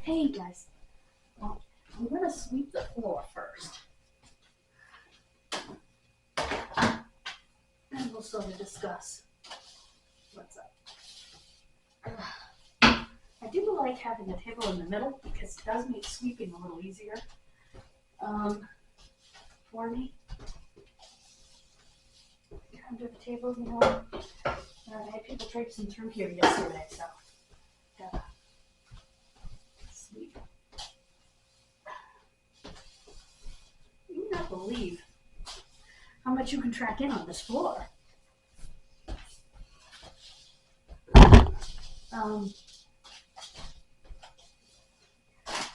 Hey guys, well, I'm gonna sweep the floor first. And we'll sort of discuss what's up. I do like having a table in the middle because it does make sweeping a little easier for me. Under the table, you know. I had people traipsing through here yesterday, so yeah. Sweep. You would not believe how much you can track in on this floor.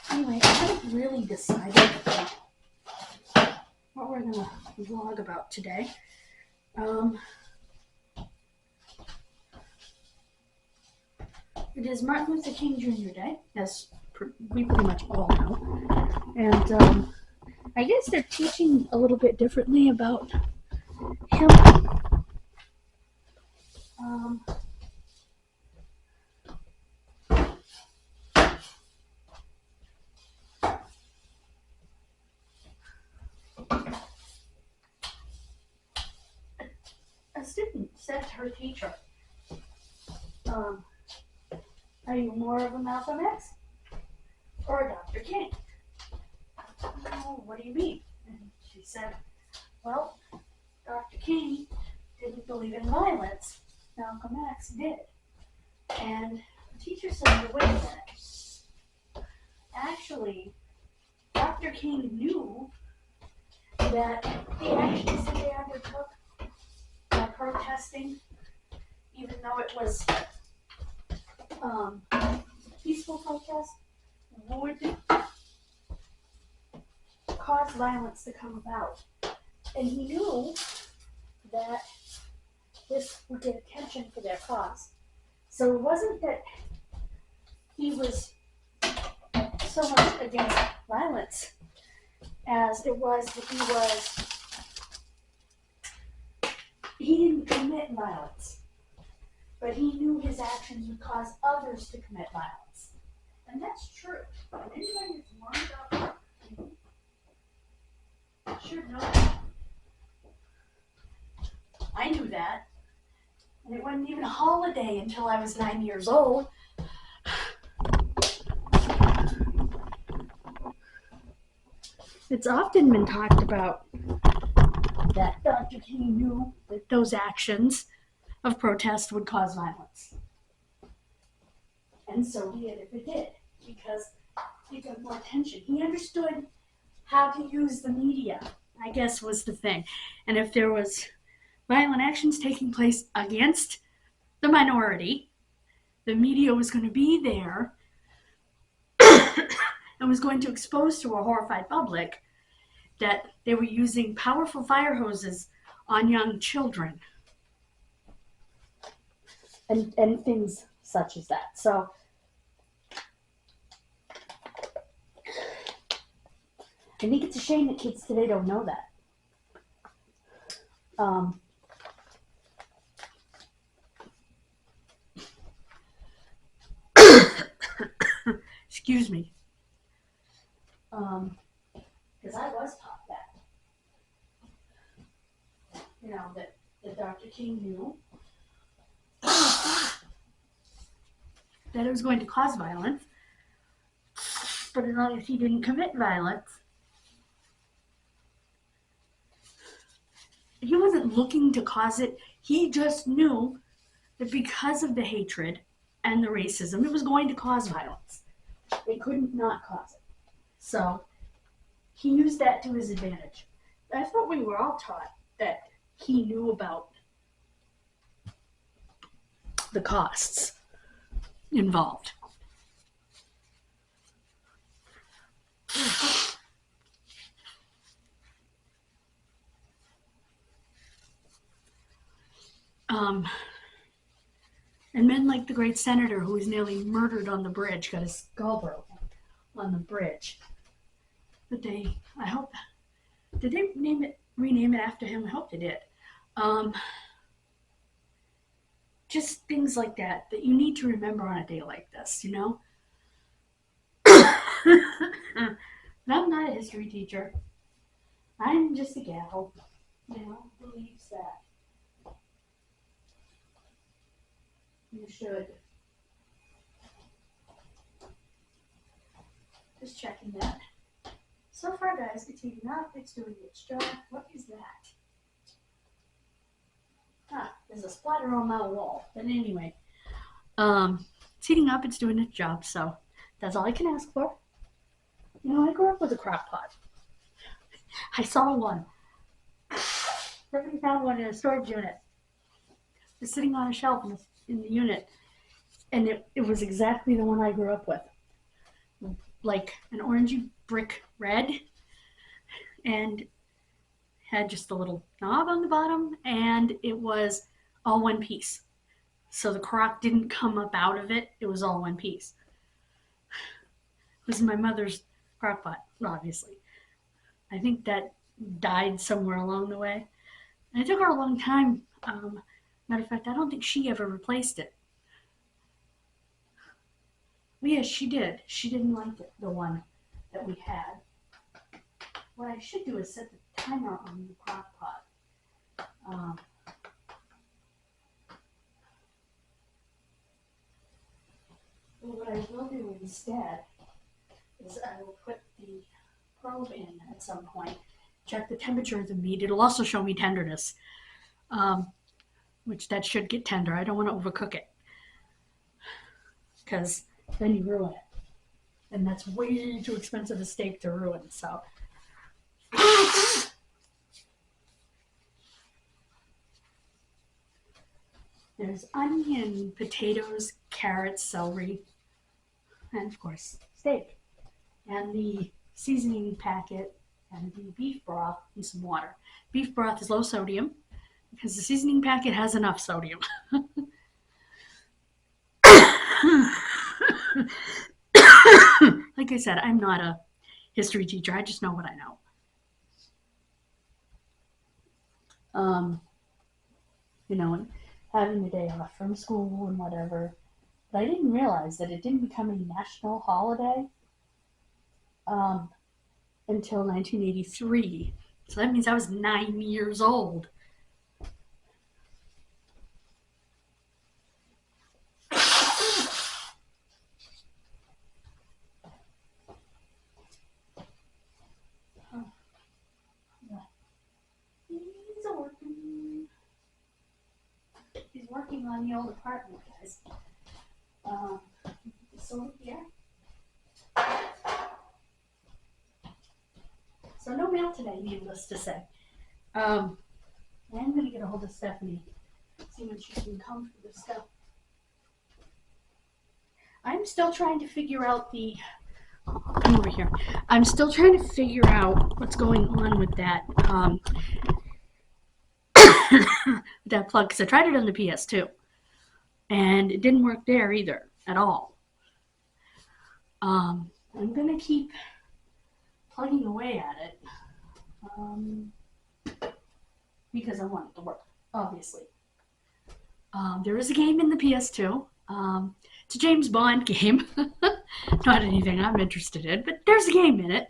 Anyway, I haven't really decided what we're gonna vlog about today. It is Martin Luther King Jr. Day, as we pretty much all know. And I guess they're teaching a little bit differently about him. A student said to her teacher, are you more of a Malcolm X or a Dr. King? Oh, what do you mean? And she said, well, Dr. King didn't believe in violence. Malcolm X did. And the teacher said, wait a minute. Actually, Dr. King knew that the actions that they undertook by protesting, even though it was peaceful protest, would cause violence to come about. And he knew that this would get attention for their cause. So it wasn't that he was so much against violence as it was that he didn't commit violence. But he knew his actions would cause others to commit violence. And that's true. And anybody who's learned about that should know that. I knew that. And it wasn't even a holiday until I was 9 years old. It's often been talked about that Dr. King knew that those actions of protest would cause violence. And so did if it did, because it got more attention. He understood how to use the media, I guess was the thing. And if there was violent actions taking place against the minority, the media was going to be there and was going to expose to a horrified public that they were using powerful fire hoses on young children. And things such as that. So I think it's a shame that kids today don't know that. Excuse me. Because I was taught that. You know, that Dr. King knew that it was going to cause violence, but as long as he didn't commit violence, he wasn't looking to cause it. He just knew that because of the hatred and the racism, it was going to cause violence. It couldn't not cause it. So he used that to his advantage. I thought we were all taught that he knew about the costs involved. And men like the great senator who was nearly murdered on the bridge, got his skull broken on the bridge. But did they rename it after him? I hope they did. Just things like that you need to remember on a day like this, you know? But I'm not a history teacher. I'm just a gal, who believes that you should. Just checking that. So far, guys, it's heating up. It's doing its job. What is that? There's a splatter on my wall. But anyway, it's heating up. It's doing its job. So that's all I can ask for. I grew up with a crock pot. I saw one. Somebody found one in a storage unit. It was sitting on a shelf in the unit. And it was exactly the one I grew up with. Like an orangey brick red. And had just a little knob on the bottom. And it was all one piece. So the crock didn't come up out of it. It was all one piece. It was my mother's crock pot, obviously. I think that died somewhere along the way. And it took her a long time. Matter of fact, I don't think she ever replaced it. Well, yes, she did. She didn't like it, the one that we had. What I should do is set the timer on the crock pot. What I will do instead is I will put the probe in at some point, check the temperature of the meat. It'll also show me tenderness, which that should get tender. I don't want to overcook it because then you ruin it. And that's way too expensive a steak to ruin, so. There's onion, potatoes, carrots, celery, and of course, steak. And the seasoning packet and the beef broth and some water. Beef broth is low sodium because the seasoning packet has enough sodium. Like I said, I'm not a history teacher. I just know what I know. And having the day off from school and whatever. But I didn't realize that it didn't become a national holiday until 1983. So that means I was 9 years old. He's working on the old apartment, guys. So yeah. So no mail today, needless to say. I'm gonna get a hold of Stephanie, see when she can come for this stuff. I'm still trying to figure out come over here. I'm still trying to figure out what's going on with that that plug, because I tried it on the PS2 and it didn't work there either at all. I'm gonna keep plugging away at it because I want it to work, obviously. There is a game in the PS2. It's a James Bond game. Not anything I'm interested in, but there's a game in it.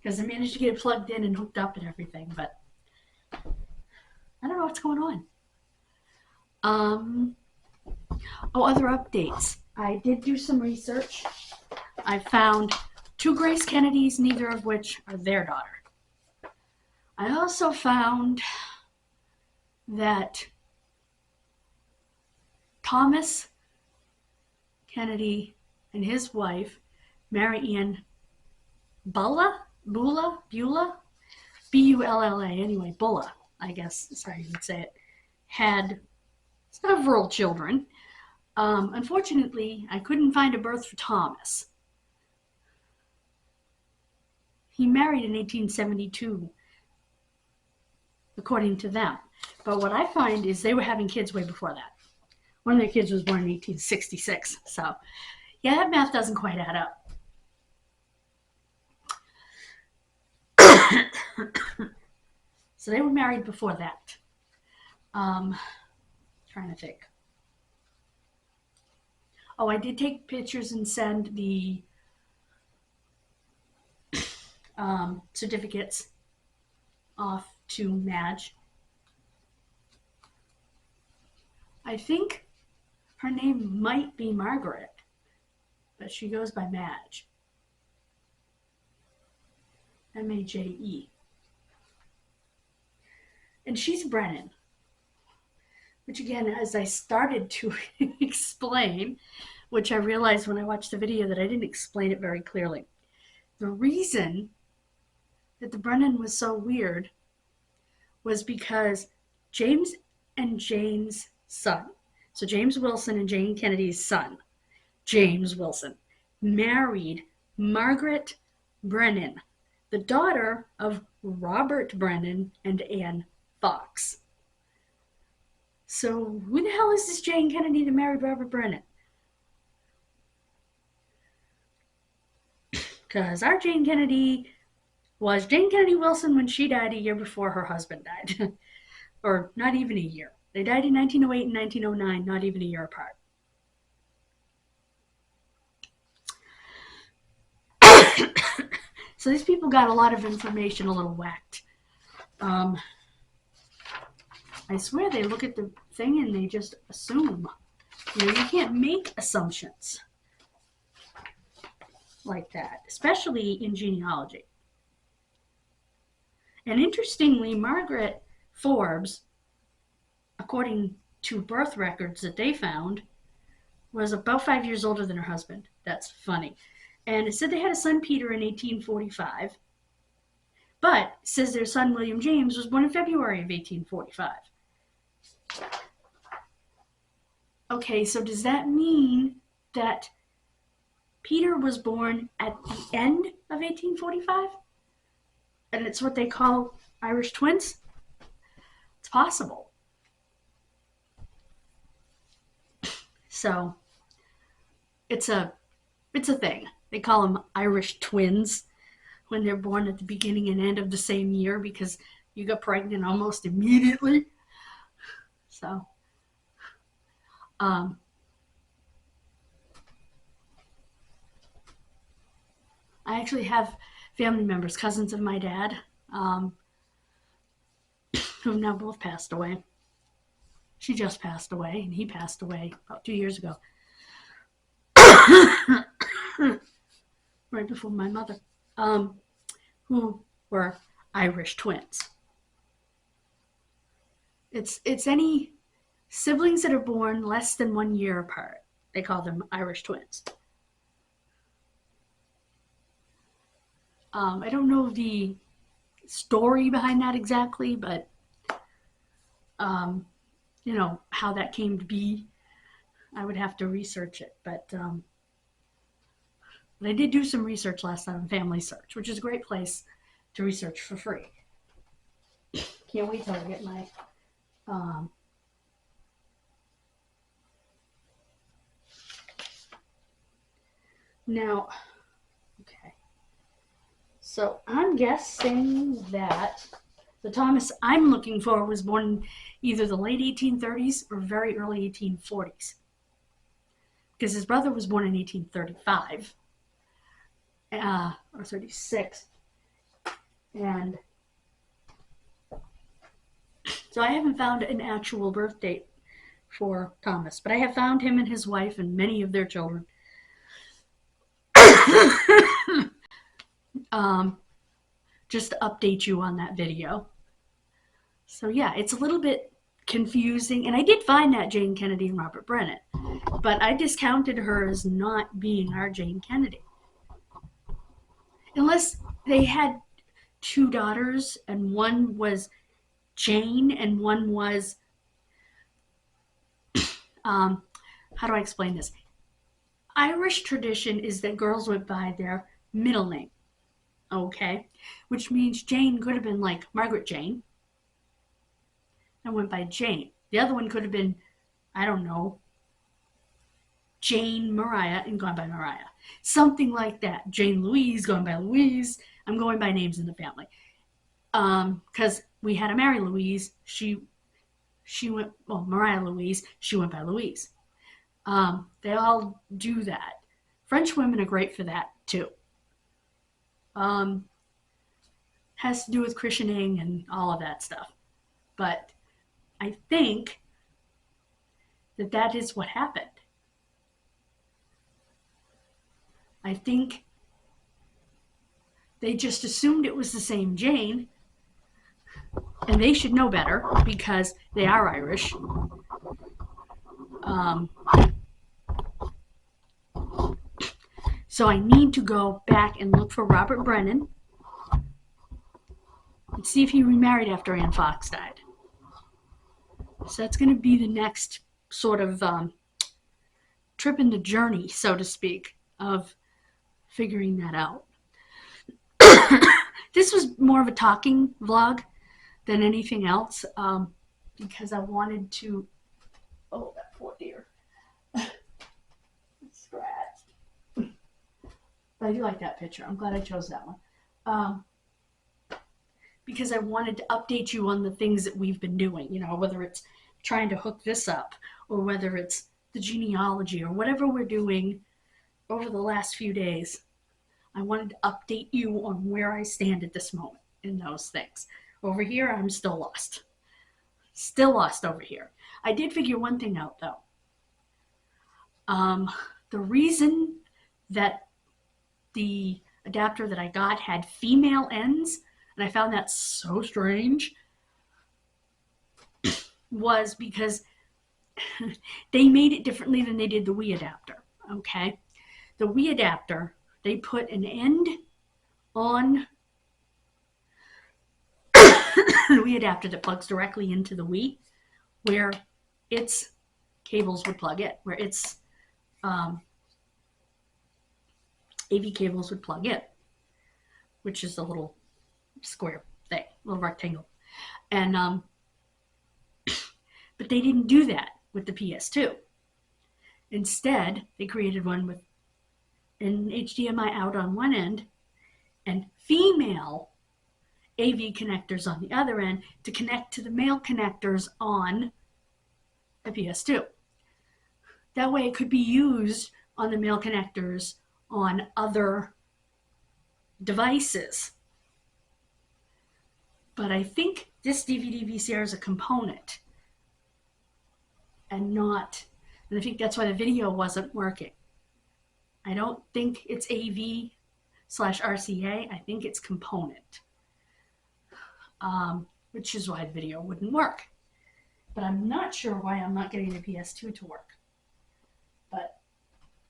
Because I managed to get it plugged in and hooked up and everything, but I don't know what's going on. Other updates. I did do some research. I found 2 Grace Kennedys, neither of which are their daughter. I also found that Thomas Kennedy and his wife, Mary Ann Beulah, B-U-L-L-A, anyway, Bulla, I guess, sorry you would say it, had several children. Unfortunately, I couldn't find a birth for Thomas. He married in 1872, according to them. But what I find is they were having kids way before that. One of their kids was born in 1866. So, yeah, that math doesn't quite add up. So they were married before that. Trying to think. Oh, I did take pictures and send the certificates off to Madge. I think her name might be Margaret, but she goes by Madge. M-A-J-E. And she's Brennan, which again, as I started to explain, which I realized when I watched the video that I didn't explain it very clearly. The reason that the Brennan was so weird was because James and Jane's son, so James Wilson and Jane Kennedy's son, James Wilson, married Margaret Brennan, the daughter of Robert Brennan and Anne Fox. So who the hell is this Jane Kennedy that married Robert Brennan? Because our Jane Kennedy was Jane Kennedy Wilson when she died a year before her husband died. Or not even a year. They died in 1908 and 1909, not even a year apart. So these people got a lot of information a little whacked. I swear they look at the thing and they just assume. You know, you can't make assumptions like that, especially in genealogy. And interestingly, Margaret Forbes, according to birth records that they found, was about 5 years older than her husband. That's funny. And it said they had a son, Peter, in 1845. But it says their son, William James, was born in February of 1845. Okay, so does that mean that Peter was born at the end of 1845? And it's what they call Irish twins? It's possible. So, it's a thing. They call them Irish twins when they're born at the beginning and end of the same year because you got pregnant almost immediately. So, I actually have family members, cousins of my dad, who have now both passed away. She just passed away, and he passed away about 2 years ago. Right before my mother, who were Irish twins. It's any siblings that are born less than 1 year apart. They call them Irish twins. I don't know the story behind that exactly, but you know, how that came to be, I would have to research it. But I did do some research last time on Family Search, which is a great place to research for free. Can't wait till I get my now, okay. So I'm guessing that the Thomas I'm looking for was born in either the late 1830s or very early 1840s. Because his brother was born in 1835 or 36. And so I haven't found an actual birth date for Thomas, but I have found him and his wife and many of their children. Just to update you on that video. So yeah, it's a little bit confusing, and I did find that Jane Kennedy and Robert Brennan, but I discounted her as not being our Jane Kennedy. Unless they had two daughters, and one was Jane and one was, how do I explain this? Irish tradition is that girls went by their middle name, okay? Which means Jane could have been like Margaret Jane and went by Jane. The other one could have been, I don't know, Jane Mariah and gone by Mariah. Something like that. Jane Louise, gone by Louise. I'm going by names in the family. Because we had a Mary Louise. She went, well, Mariah Louise. She went by Louise. They all do that. French women are great for that too. Has to do with cushioning and all of that stuff. But I think that is what happened. I think they just assumed it was the same Jane, and they should know better because they are Irish. So I need to go back and look for Robert Brennan and see if he remarried after Anne Fox died. So that's going to be the next sort of trip in the journey, so to speak, of figuring that out. This was more of a talking vlog than anything else, because I wanted to, oh, that poor deer. Scratched. But I do like that picture. I'm glad I chose that one. Because I wanted to update you on the things that we've been doing, you know, whether it's trying to hook this up or whether it's the genealogy or whatever we're doing over the last few days. I wanted to update you on where I stand at this moment in those things. Over here, I'm still lost. Still lost over here. I did figure one thing out, though. The reason that the adapter that I got had female ends, and I found that so strange, was because they made it differently than they did the Wii adapter, okay? The Wii adapter, they put an end on the Wii adapter that plugs directly into the Wii, where its cables would plug in, where its AV cables would plug in, which is a little square thing, little rectangle. And but they didn't do that with the PS2. Instead, they created one with an HDMI out on one end and female AV connectors on the other end to connect to the male connectors on the PS2. That way it could be used on the male connectors on other devices. But I think this DVD VCR is a component and not, and I think that's why the video wasn't working. I don't think it's AV/RCA. I think it's component, which is why the video wouldn't work. But I'm not sure why I'm not getting the PS2 to work. But,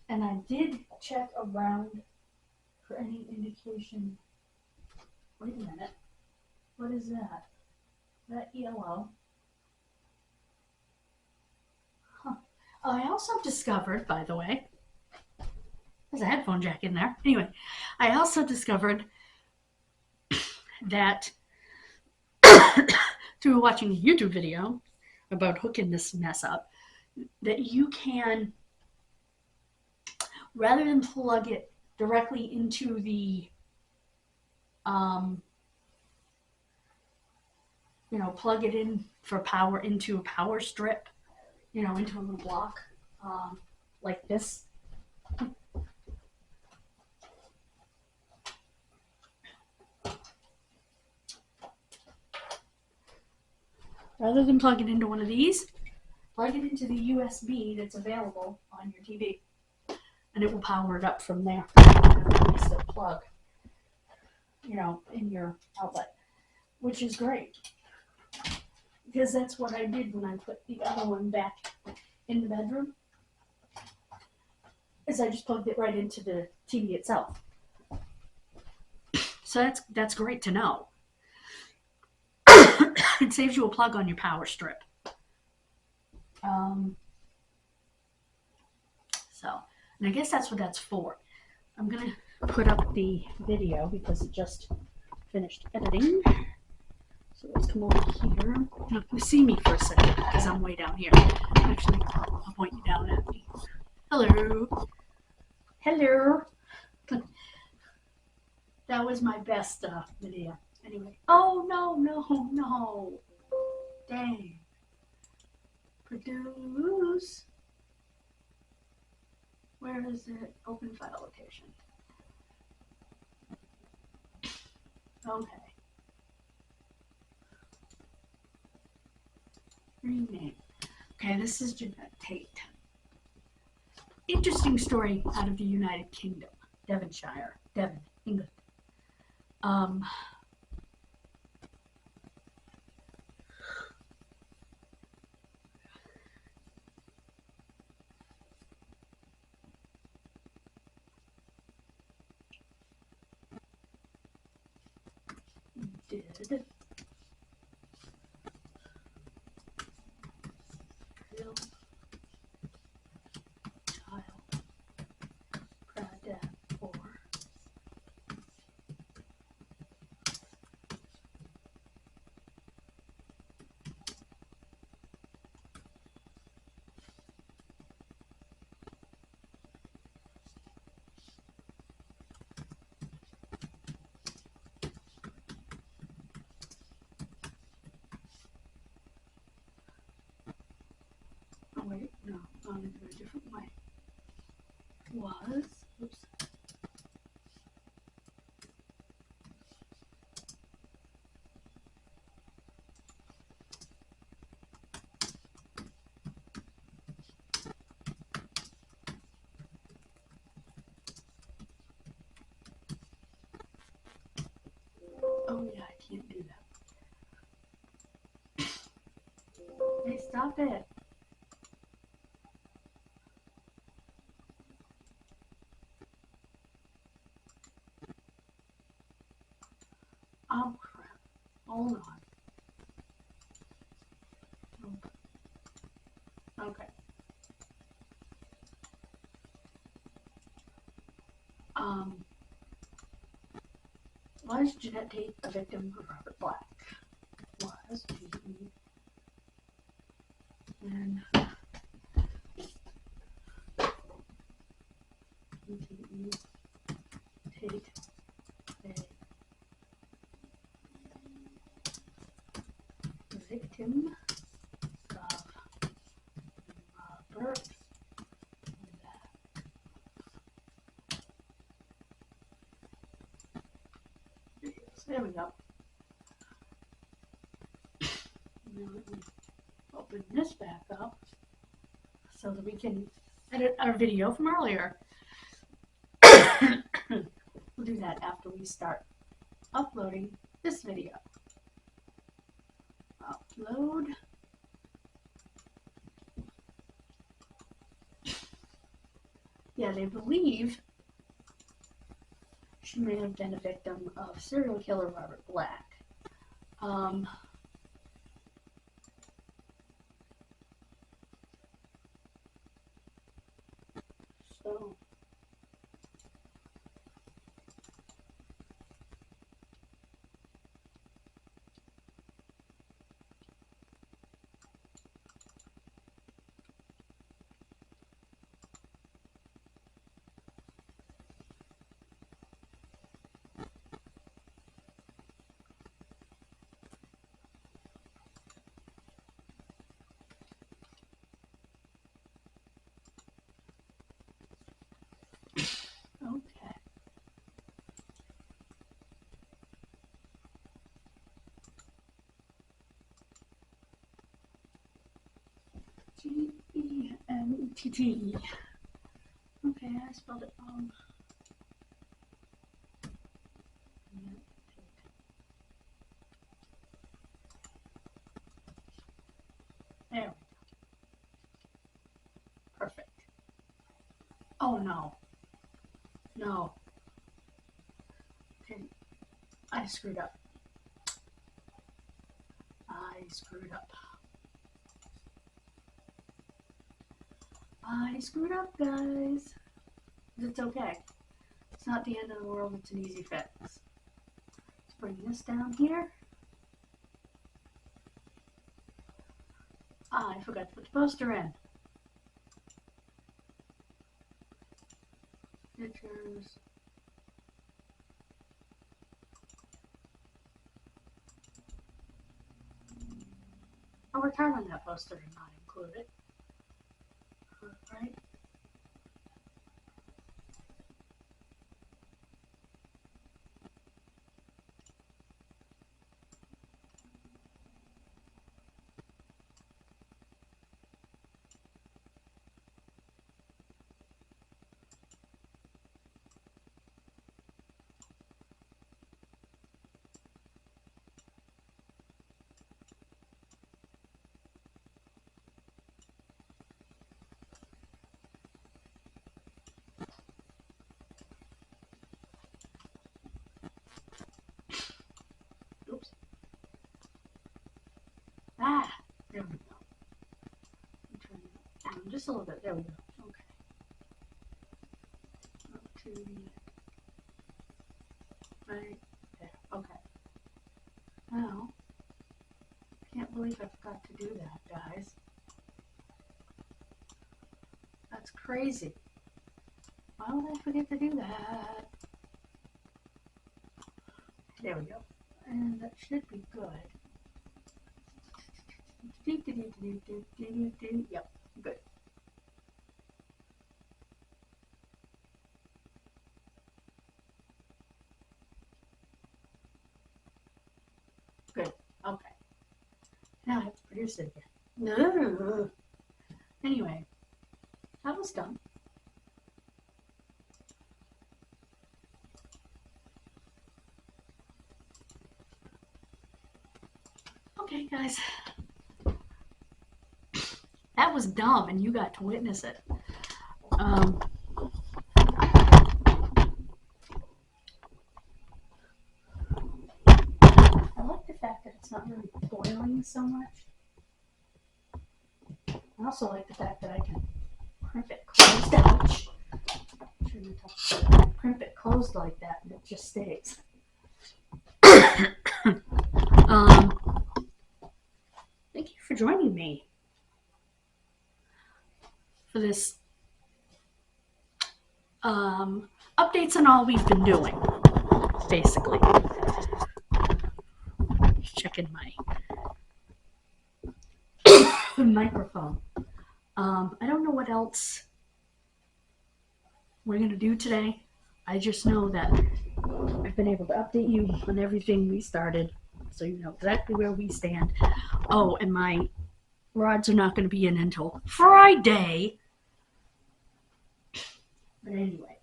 and I did check around for any indication. Wait a minute. What is that? That yellow. Huh. I also discovered, by the way, there's a headphone jack in there. Anyway, I also discovered that through watching a YouTube video about hooking this mess up, that you can, rather than plug it directly into the, plug it in for power into a power strip, into a little block, like this. Rather than plug it into one of these, plug it into the USB that's available on your TV, and it will power it up from there. It's the plug, in your outlet, which is great. Because that's what I did when I put the other one back in the bedroom, is I just plugged it right into the TV itself. So that's great to know. It saves you a plug on your power strip. And I guess that's what that's for. I'm going to put up the video because it just finished editing. So let's come over here. You see me for a second because I'm way down here. Actually, I'll point you down at me. Hello. Hello. That was my best video. Anyway. Oh, no. Dang. Produce. Where is it? Open file location. Okay. Rename. Okay, this is Jeanette Tate. Interesting story out of the United Kingdom, Devonshire, Devon, England. Did real child project for oh wait, no, I'm going to do a different way. Was, oops. Oh yeah, I can't do that. Hey, stop it. Oh crap. Hold on. Okay. Was Jeanette Tate a victim of Robert Black? Was G-E and G-E Tate a victim of Robert Black? There we go. Now let me open this back up so that we can edit our video from earlier. We'll do that after we start uploading this video. Upload. Yeah, they believe she may have been a victim of serial killer Robert Black. So okay. G-E-N-T-T-E. Okay, I spelled it wrong. There we go. Perfect. Oh no. No. Okay. I screwed up. I screwed up, guys. It's okay. It's not the end of the world. It's an easy fix. Let's bring this down here. I forgot to put the poster in. Pictures. I'll return on that poster and not include it. Right? There we go. Turn it down just a little bit. There we go. Okay. Up to right there. Okay. Now, can't believe I forgot to do that, guys. That's crazy. Why would I forget to do that? There we go. And that should be good. Yep, good. Good. Okay. Now I have to produce it again. No. Anyway, that was done. Okay, guys. That was dumb, and you got to witness it. I like the fact that it's not really boiling so much. I also like the fact that I can crimp it closed. Ouch! Crimp it closed like that, and it just stays. Thank you for joining me for this updates on all we've been doing, basically. Just checking my microphone. I don't know what else we're going to do today. I just know that I've been able to update you on everything we started, so you know exactly where we stand. Oh, and my rods are not going to be in until Friday. But anyway,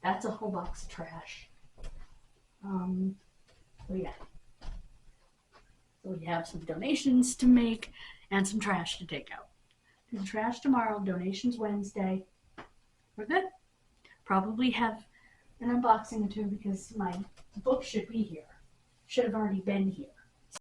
that's a whole box of trash. So yeah. So we have some donations to make and some trash to take out. Do trash tomorrow, donations Wednesday. We're good. Probably have an unboxing or two because my book should be here. Should have already been here.